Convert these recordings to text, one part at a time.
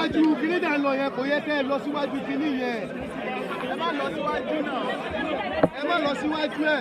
síwájú kíní dà ń lọ yẹn kò yẹ kẹ́ ẹ lọ síwájú kíní yẹn ẹ má lọ síwájú náà ẹ má lọ síwájú ẹ.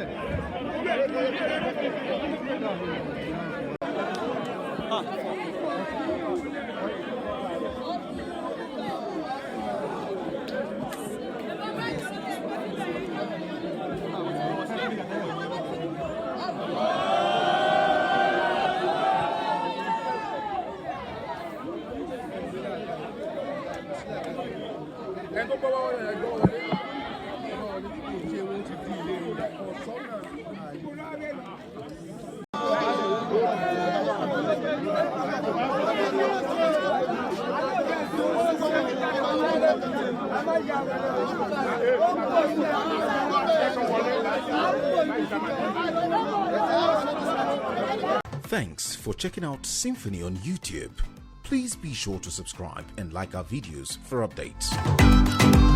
Thanks for checking out Symphony on YouTube. Please be sure to subscribe and like our videos for updates.